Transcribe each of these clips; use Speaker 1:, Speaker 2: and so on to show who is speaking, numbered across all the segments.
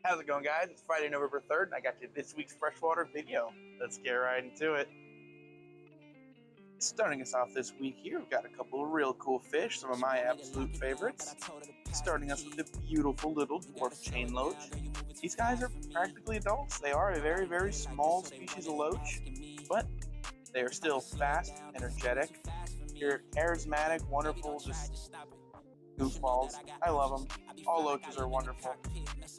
Speaker 1: How's it going, guys? It's Friday, November 3rd, and I got you this week's freshwater video. Let's get right into it. Starting us off this week here, we've got a couple of real cool fish, some of my absolute favorites. Starting us with the beautiful little dwarf chain loach. These guys are practically adults. They are a very, very small species of loach, but they are still fast, energetic. They're charismatic, wonderful, just goofballs. I love them. All loaches are wonderful.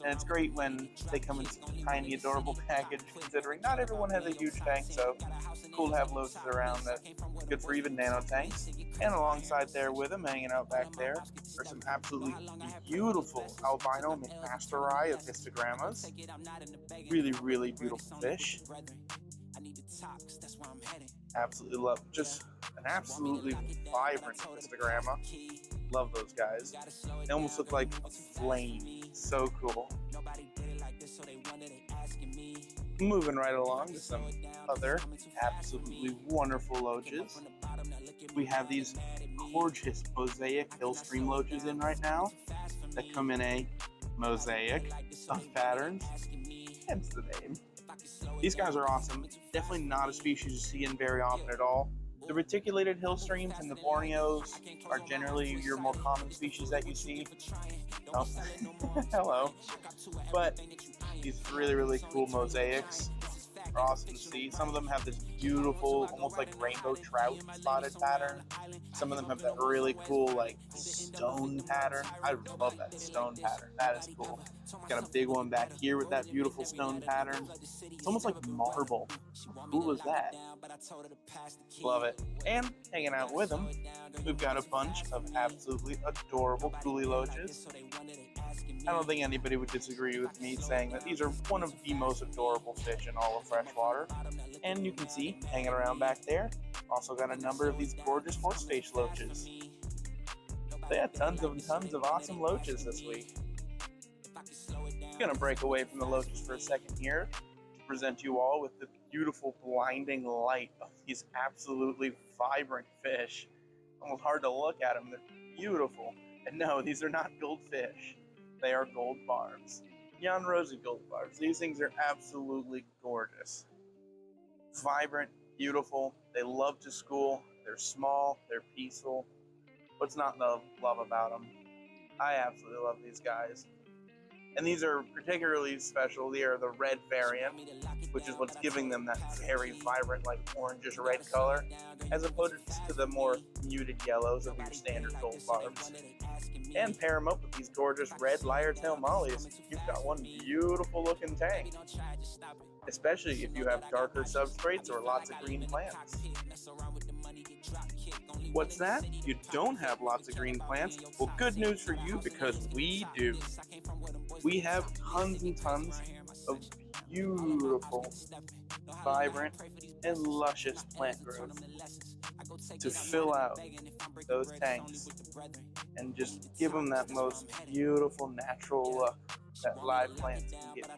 Speaker 1: And it's great when they come in such a tiny, adorable package, considering not everyone has a huge tank, so it's cool to have loaches around that's good for even nano tanks. And alongside there with them, hanging out back there, are some absolutely beautiful albino McMasterai of histogrammas. Really, really beautiful fish. Absolutely love, just an absolutely vibrant histogramma. Love those guys. They almost look like a flame. So cool. Moving right along to some other absolutely wonderful loaches. We have these gorgeous Mosaic Hillstream loaches in right now that come in a mosaic of patterns. Hence the name. These guys are awesome. Definitely not a species you see in very often at all. The reticulated hillstreams and the Borneos are generally your more common species that you see. Oh, hello. But these really, really cool mosaics are awesome to see. Some of them have this beautiful, almost like rainbow trout spotted pattern. Some of them have that really cool, like, stone pattern. I love that stone pattern. That is cool. Got a big one back here with that beautiful stone pattern. It's almost like marble. How cool is that? Love it. And hanging out with them, we've got a bunch of absolutely adorable coolie loaches. I don't think anybody would disagree with me saying that these are one of the most adorable fish in all of freshwater. And you can see, hanging around back there, also got a number of these gorgeous horseface loaches. They had tons of awesome loaches this week. Gonna break away from the loaches for a second here to present you all with the beautiful blinding light of these absolutely vibrant fish. Almost hard to look at them. They're beautiful. And no, these are not goldfish. They are gold barbs. Young rosy gold barbs. These things are absolutely gorgeous. Vibrant, beautiful. They love to school. They're small. They're peaceful. What's not to love about them? I absolutely love these guys. And these are particularly special. They are the red variant, which is what's giving them that very vibrant, like orangish red color, as opposed to the more muted yellows of your standard gold barbs. And pair them up with these gorgeous red lyre-tail mollies. You've got one beautiful looking tank. Especially if you have darker substrates or lots of green plants. What's that? You don't have lots of green plants? Well, good news for you, because we do. We have tons and tons of beautiful, vibrant, and luscious plant growth to fill out those tanks and just give them that most beautiful natural look that live plants can give.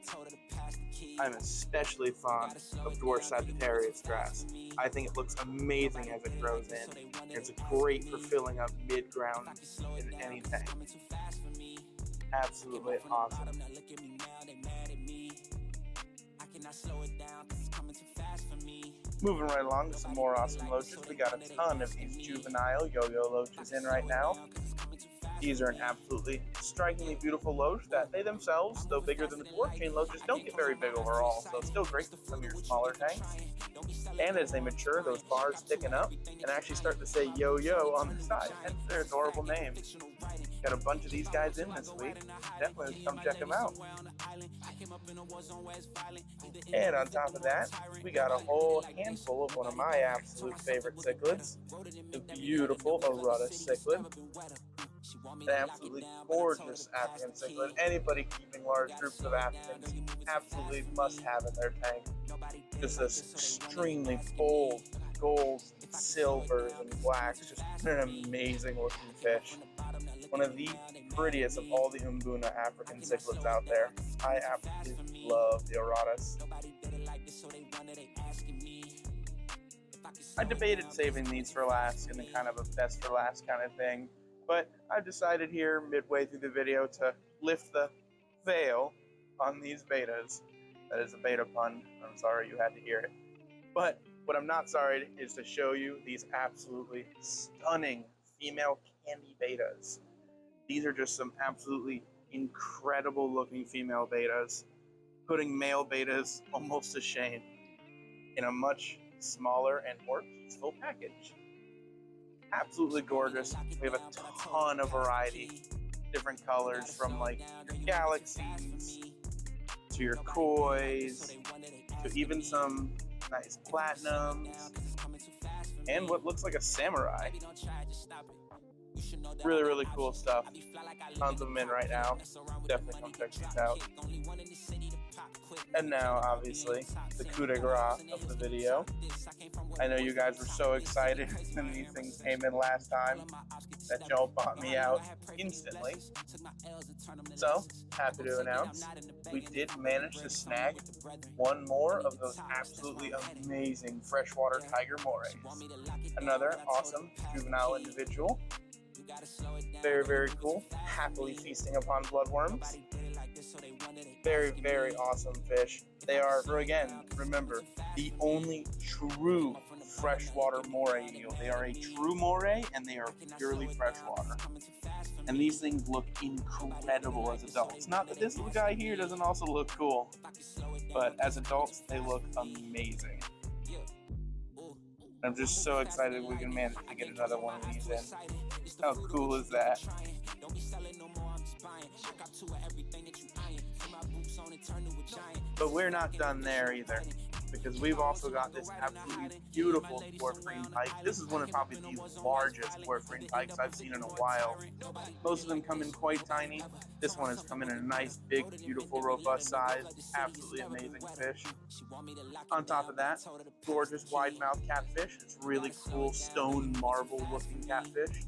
Speaker 1: I'm especially fond of Dwarf Sagittarius grass. I think it looks amazing as it grows in. It's great for filling up mid-ground in any tank. Absolutely awesome. Moving right along to some more awesome loaches. We got a ton of these juvenile Yoyo Loaches in right now. These are an absolutely strikingly beautiful loach that they themselves, though bigger than the dwarf chain loaches, don't get very big overall, so it's still great for some of your smaller tanks. And as they mature, those bars thicken up and actually start to say yo-yo on the side, hence their adorable name. Got a bunch of these guys in this week. Definitely come check them out. And on top of that, we got a whole handful of one of my absolute favorite cichlids, the beautiful Arutta cichlid. An absolutely gorgeous African cichlid. Anybody keeping large groups of Africans absolutely must have in their tank. Just this extremely bold golds, silvers, and blacks. Just an amazing looking fish. One of the prettiest of all the Umbuna African cichlids out there. I absolutely love the Aruttas. I debated saving these for last in a kind of a best for last kind of thing, but I've decided here midway through the video to lift the veil on these betas. That is a beta pun. I'm sorry you had to hear it. But what I'm not sorry is to show you these absolutely stunning female candy betas. These are just some absolutely incredible looking female betas, putting male betas almost to shame in a much smaller and more peaceful package. Absolutely gorgeous. We have a ton of variety, different colors from like your galaxies to your kois to even some nice platinums and what looks like a samurai. Really, really cool stuff. Tons of them in right now. Definitely come check these out. And now, obviously, the coup de grace of the video. I know you guys were so excited when these things came in last time that y'all bought me out instantly. So, happy to announce, we did manage to snag one more of those absolutely amazing freshwater tiger morays. Another awesome juvenile individual. Very, very cool. Happily feasting upon bloodworms. Very, very awesome fish. They are, again, remember, the only true freshwater moray eel. They are a true moray, and they are purely freshwater. And these things look incredible as adults. Not that this little guy here doesn't also look cool, but as adults, they look amazing. I'm just so excited we can manage to get another one of these in. How cool is that? But we're not done there either, because we've also got this absolutely beautiful dwarf green pike. This is one of probably the largest dwarf green pikes I've seen in a while. Most of them come in quite tiny. This one has come in a nice, big, beautiful, robust size. Absolutely amazing fish. On top of that, gorgeous wide-mouthed catfish. It's really cool stone marble looking catfish.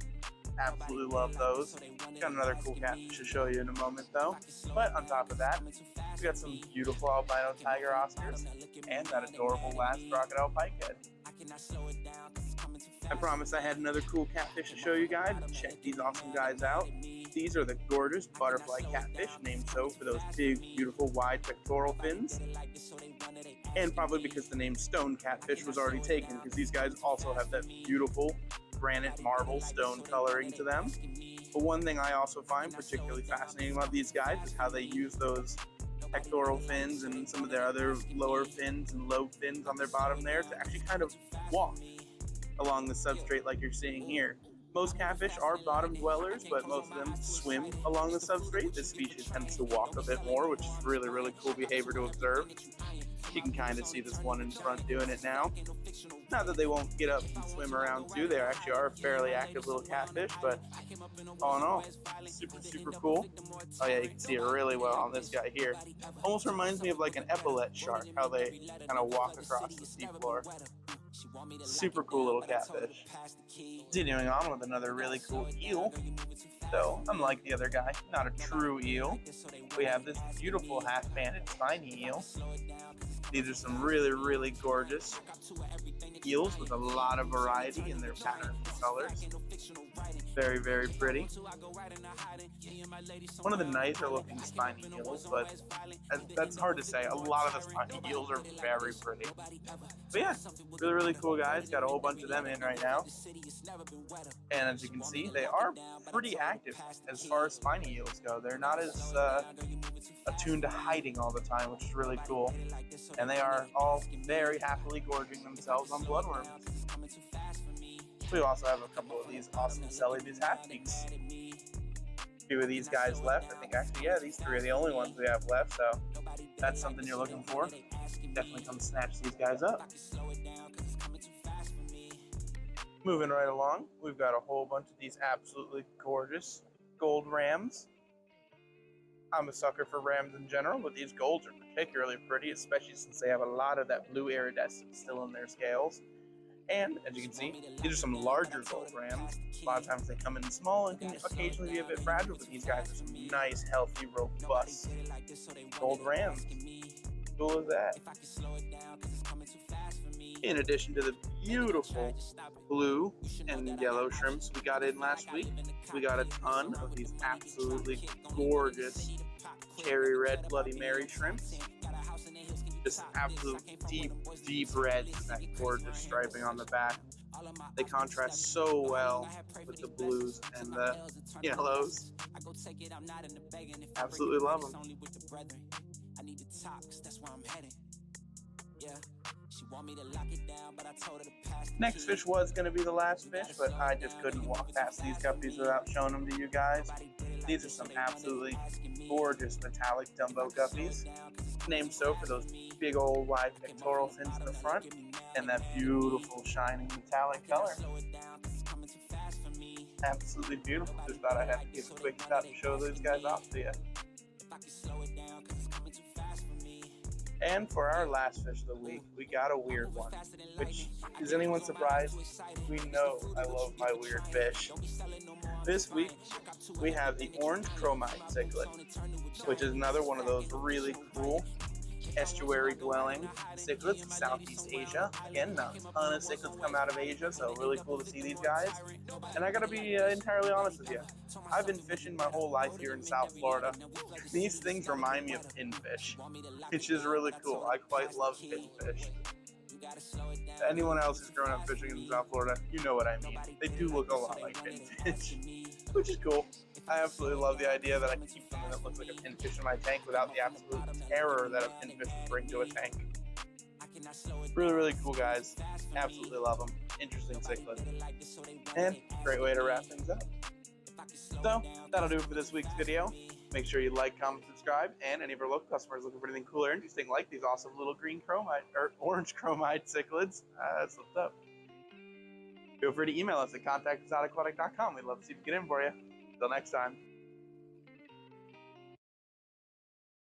Speaker 1: Absolutely love those. Got another cool catfish to show you in a moment though. But on top of that, we got some beautiful albino tiger oscars and that adorable last crocodile pikehead. I promised I had another cool catfish to show you guys. Check these awesome guys out. These are the gorgeous butterfly catfish, named so for those big, beautiful, wide pectoral fins. And probably because the name stone catfish was already taken, because these guys also have that beautiful granite marble stone coloring to them. But one thing I also find particularly fascinating about these guys is how they use those pectoral fins and some of their other lower fins and lobe fins on their bottom there to actually kind of walk along the substrate like you're seeing here. Most catfish are bottom dwellers, but most of them swim along the substrate. This species tends to walk a bit more, which is really, really cool behavior to observe. You can kind of see this one in front doing it now. Not that they won't get up and swim around too. They actually are a fairly active little catfish, but all in all, super, super cool. Oh yeah, you can see it really well on this guy here. Almost reminds me of like an epaulet shark, how they kind of walk across the seafloor. Super cool little catfish. Continuing on with another really cool eel. So, unlike the other guy, not a true eel, we have this beautiful half-banded spiny eel. These are some really, really gorgeous eels with a lot of variety in their patterns and colors. Very, very pretty. One of the nicer looking spiny eels, but that's hard to say. A lot of the spiny eels are very pretty. But yeah, really, really cool guys. Got a whole bunch of them in right now. And as you can see, they are pretty active as far as spiny eels go. They're not as attuned to hiding all the time, which is really cool. And they are all very happily gorging themselves on bloodworms. We also have a couple of these awesome Celebes half-peaks. A few of these guys left. I think actually, yeah, these three are the only ones we have left, so that's something you're looking for. Definitely come snatch these guys up. Moving right along, we've got a whole bunch of these absolutely gorgeous gold rams. I'm a sucker for rams in general, but these golds are particularly pretty, especially since they have a lot of that blue iridescence still in their scales. And, as you can see, these are some larger gold rams. A lot of times they come in small and can occasionally be a bit fragile, but these guys are some nice, healthy, robust gold rams. Cool as that. In addition to the beautiful blue and yellow shrimps we got in last week, we got a ton of these absolutely gorgeous cherry red Bloody Mary shrimps. Just absolute deep reds and that gorgeous striping on the back. They contrast so well with the blues and the yellows. Absolutely love them. Next fish was going to be the last fish, but I just couldn't walk past these guppies without showing them to you guys. These are some absolutely gorgeous metallic Dumbo Guppies. Named so for those big old wide pectoral fins in the front and that beautiful shining metallic color. Absolutely beautiful. Just thought I had to give a quick cut and show those guys off to you. And for our last fish of the week, we got a weird one, which, is anyone surprised? We know I love my weird fish. This week, we have the orange chromite cichlid, which is another one of those really cool estuary dwelling cichlids in Southeast Asia. Again, not a ton of cichlids come out of Asia, so really cool to see these guys. And I gotta be entirely honest with you, I've been fishing my whole life here in South Florida. These things remind me of pinfish, which is really cool. I quite love pinfish. To anyone else who's grown up fishing in South Florida, you know what I mean. They do look a lot like pinfish, which is cool. I absolutely love the idea that I can keep something that looks like a pinfish in my tank without the absolute terror that a pinfish would bring to a tank. Really, really cool, guys. Absolutely love them. Interesting cichlid. And great way to wrap things up. So, that'll do it for this week's video. Make sure you like, comment, subscribe, and any of our local customers looking for anything cool or interesting like these awesome little green chromite, or orange chromite cichlids, that's what's up. Feel free to email us at contact@exoticaquatic.com. We'd love to see if we can get in for you. Until next time.